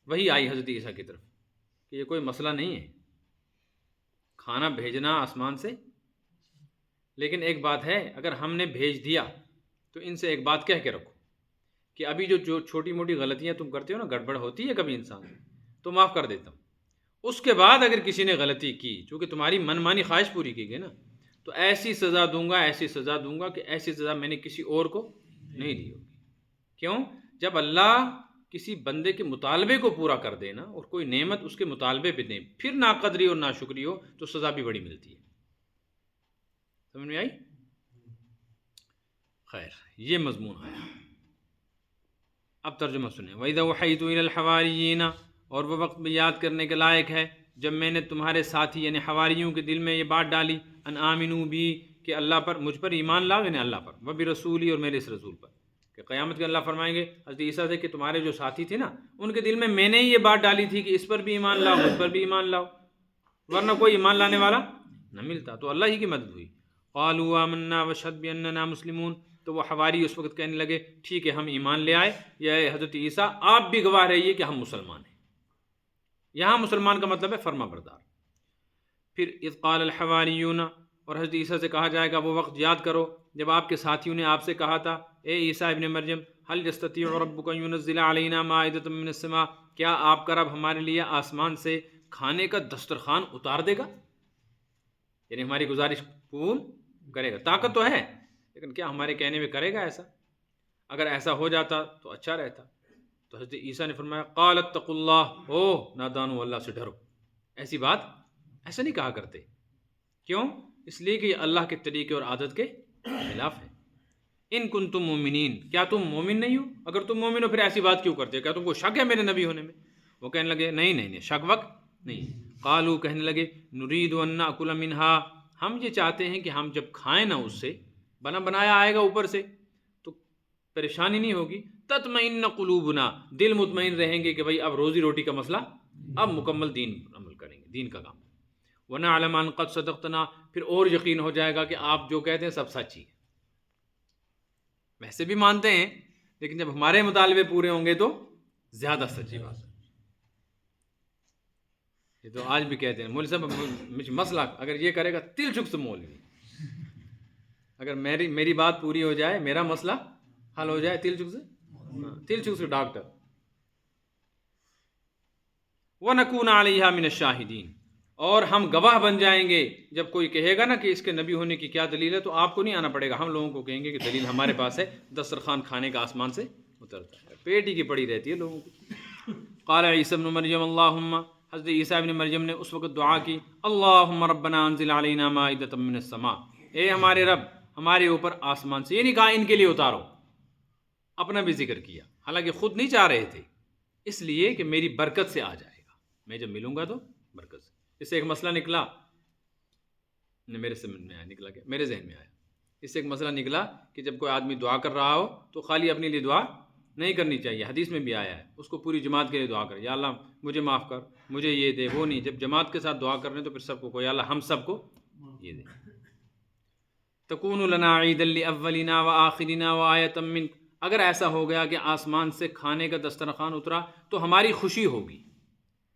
وہی آئی حضرت عیسیٰ کی طرف کہ یہ کوئی مسئلہ نہیں ہے کھانا بھیجنا آسمان سے، لیکن ایک بات ہے اگر ہم نے بھیج دیا تو ان سے ایک بات کہہ کے رکھو کہ ابھی جو چھوٹی موٹی غلطیاں تم کرتے ہو نا، گڑبڑ ہوتی ہے کبھی انسان، تو معاف کر دیتا ہوں۔ اس کے بعد اگر کسی نے غلطی کی، چونکہ تمہاری من مانی خواہش پوری کی گئی نا، تو ایسی سزا دوں گا، ایسی سزا دوں گا کہ ایسی سزا میں نے کسی اور کو نہیں دی ہوگی۔ کیوں؟ جب اللہ کسی بندے کے مطالبے کو پورا کر دے نا، اور کوئی نعمت اس کے مطالبے پہ دے، پھر ناقدری اور ناشکری ہو تو سزا بھی بڑی ملتی ہے۔ سمجھ میں آئی؟ خیر، یہ مضمون آیا۔ اب ترجمہ سنیں۔ وَإِذَا أُوحِيتُ إِلَى الْحَوَارِيِّينَ، اور وہ وقت بھی یاد کرنے کے لائق ہے جب میں نے تمہارے ساتھی یعنی حواریوں کے دل میں یہ بات ڈالی، ان آمنوا بی، کہ اللہ پر، مجھ پر ایمان لاؤ، یعنی اللہ پر، وبرسولی، اور میرے اس رسول پر۔ کہ قیامت کے اللہ فرمائیں گے حضرت عیسیٰ سے کہ تمہارے جو ساتھی تھے نا، ان کے دل میں نے یہ بات ڈالی تھی کہ اس پر بھی ایمان لاؤ، مجھ پر بھی ایمان لاؤ، ورنہ کوئی ایمان لانے والا نہ ملتا، تو اللہ ہی کی مدد ہوئی۔ قالوا آمنا واشهد بأننا مسلمون، تو وہ حواری اس وقت کہنے لگے ٹھیک ہے ہم ایمان لے آئے، یا حضرت عیسیٰ آپ بھی گواہ رہیے کہ ہم مسلمان ہیں۔ یہاں مسلمان کا مطلب ہے فرما بردار۔ پھر اذ قال الحواریون، اور حضرت عیسیٰ سے کہا جائے گا وہ وقت یاد کرو جب آپ کے ساتھیوں نے آپ سے کہا تھا اے عیسیٰ ابن مریم هل يستطيع ربك أن ينزل علينا مائدة من السماء، کیا آپ کا رب ہمارے لیے آسمان سے کھانے کا دسترخوان اتار دے گا؟ یعنی ہماری گزارش قبول کرے گا. طاقت تو ہے لیکن کیا ہمارے کہنے میں کرے گا ایسا؟ اگر ایسا ہو جاتا تو اچھا رہتا. تو حضرت عیسیٰ نے فرمایا قال اتقوا اللہ، او نادانو اللہ سے ڈرو. ایسی بات ایسا نہیں کہا کرتے. کیوں؟ اس لیے کہ یہ اللہ کے طریقے اور عادت کے خلاف ہے. ان کنتم مومنین، کیا تم مومن نہیں ہو؟ اگر تم مومن ہو پھر ایسی بات کیوں کرتے ہو؟ کیا تم کو شک ہے میرے نبی ہونے میں؟ وہ کہنے لگے نہیں شک وقت نہیں. قالو، کہنے لگے نرید ان ناکل منہا، ہم یہ چاہتے ہیں کہ ہم جب کھائیں نا اس سے، بنا بنایا آئے گا اوپر سے تو پریشانی نہیں ہوگی. تطمئن قلوبنا، دل مطمئن رہیں گے کہ بھئی اب روزی روٹی کا مسئلہ، اب مکمل دین پر عمل کریں گے، دین کا کام. ونعلم ان قد صدقتنا، پھر اور یقین ہو جائے گا کہ آپ جو کہتے ہیں سب سچ ہی ہے. ویسے بھی مانتے ہیں لیکن جب ہمارے مطالبے پورے ہوں گے تو زیادہ سچی بات ہے. یہ تو آج بھی کہتے ہیں مولوی صاحب مسئلہ اگر یہ کرے گا تل چک سے مولوی، اگر میری بات پوری ہو جائے، میرا مسئلہ حل ہو جائے، تل چک سے ڈاکٹر. وَنَكُونَ عَلَيْهَا مِنَ الشَّاهِدِينَ، اور ہم گواہ بن جائیں گے. جب کوئی کہے گا نا کہ اس کے نبی ہونے کی کیا دلیل ہے تو آپ کو نہیں آنا پڑے گا، ہم لوگوں کو کہیں گے کہ دلیل ہمارے پاس ہے، دسترخوان کھانے کا آسمان سے اترتا ہے. پیٹ ہی کی پڑی رہتی ہے لوگوں کو. قال عیسیٰ ابن مریم اللہم، حضرت عیسیٰ ابن مریم نے اس وقت دعا کی اللہم ربنا انزل علینا مائدۃ من السماء، اے ہمارے رب ہمارے اوپر آسمان سے، یہ نہیں کہا ان کے لیے اتارو، اپنا بھی ذکر کیا، حالانکہ خود نہیں چاہ رہے تھے، اس لیے کہ میری برکت سے آ جائے گا، میں جب ملوں گا تو برکت سے. اس سے ایک مسئلہ نکلا، میرے سمجھ میں آیا، نکلا کہ میرے ذہن میں آیا، اس سے ایک مسئلہ نکلا کہ جب کوئی آدمی دعا کر رہا ہو تو خالی اپنے لیے دعا نہیں کرنی چاہیے. حدیث میں بھی آیا ہے اس کو پوری جماعت کے لیے دعا کر، یا اللہ مجھے معاف کر، مجھے یہ دے، وہ نہیں. جب جماعت کے ساتھ دعا کرنے تو پھر سب کو یا اللہ ہم سب کو یہ دے. تکون لنا عید لاولنا وآخرنا وآیۃ منک، اگر ایسا ہو گیا کہ آسمان سے کھانے کا دسترخوان اترا تو ہماری خوشی ہوگی.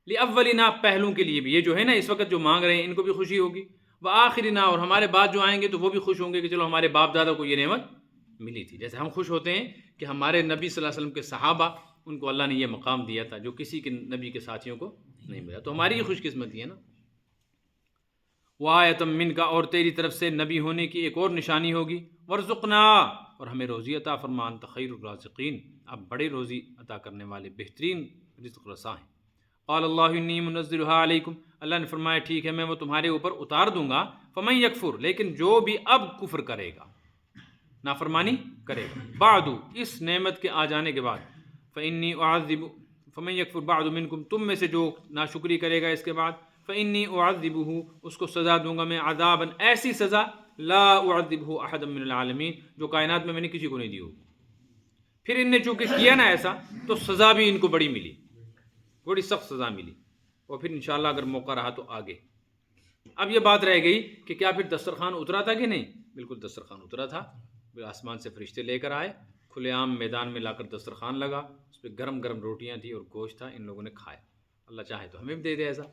لاولنا، پہلوں کے لیے بھی، یہ جو ہے نا اس وقت جو مانگ رہے ہیں ان کو بھی خوشی ہوگی. وآخرنا، اور ہمارے بعد جو آئیں گے تو وہ بھی خوش ہوں گے کہ چلو ہمارے باپ دادا کو یہ نعمت ملی تھی. جیسے ہم خوش ہوتے ہیں کہ ہمارے نبی صلی اللہ علیہ وسلم کے صحابہ، ان کو اللہ نے یہ مقام دیا تھا جو کسی کے نبی کے ساتھیوں کو نہیں ملا، تو ہماری یہ خوش قسمتی ہے نا. وآیۃ منک، اور تیری طرف سے نبی ہونے کی ایک اور نشانی ہوگی. وارزقنا، اور ہمیں روزی عطا فرما، انت خیر الرازقین، آپ بڑے روزی عطا کرنے والے بہترین رزق رساں ہیں. قال اللہ انی منزلها علیکم، اللہ نے فرمایا ٹھیک ہے میں وہ تمہارے اوپر اتار دوں گا. فمن یکفر، لیکن جو بھی اب کفر کرے گا، نافرمانی کرے گا، بعد، اس نعمت کے آ جانے کے بعد، فانی اعذب، فمن یکفر بعد منکم، تم میں سے جو ناشکری کرے گا اس کے بعد، فانی اعذبہ، اس کو سزا دوں گا میں، عذابا، ایسی سزا، لا اعذبہ احدا من العالمین، جو کائنات میں نے کسی کو نہیں دی ہوگی. پھر ان نے چونکہ کیا نا ایسا تو سزا بھی ان کو بڑی ملی، بڑی سخت سزا ملی. اور پھر انشاءاللہ اگر موقع رہا تو آگے. اب یہ بات رہ گئی کہ کیا پھر دسترخوان اترا تھا کہ نہیں؟ بالکل دسترخوان اترا تھا. آسمان سے فرشتے لے کر آئے، کھلے عام میدان میں لا کر دسترخوان لگا، اس پہ گرم گرم روٹیاں تھیں اور گوشت تھا، ان لوگوں نے کھایا. اللہ چاہے تو ہمیں بھی دے دے ایسا،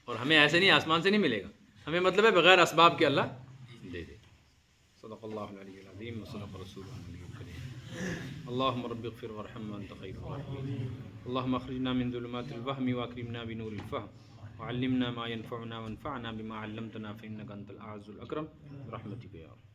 اور ہمیں ایسے نہیں آسمان سے نہیں ملے گا، ہمیں مطلب ہے بغیر اسباب کے اللہ دے دے. صدق اللہ العلی العظیم وصدق رسولہ النبی الکریم. اللہم رب اغفر وارحم وانت خیر الراحمین. اللہم اخرجنا من ظلمات الوہم واکرمنا بنور الفہم وعلمنا ما ينفعنا وانفعنا بما علمتنا فإنك أنت الأعز الأكرم برحمتك يا رب.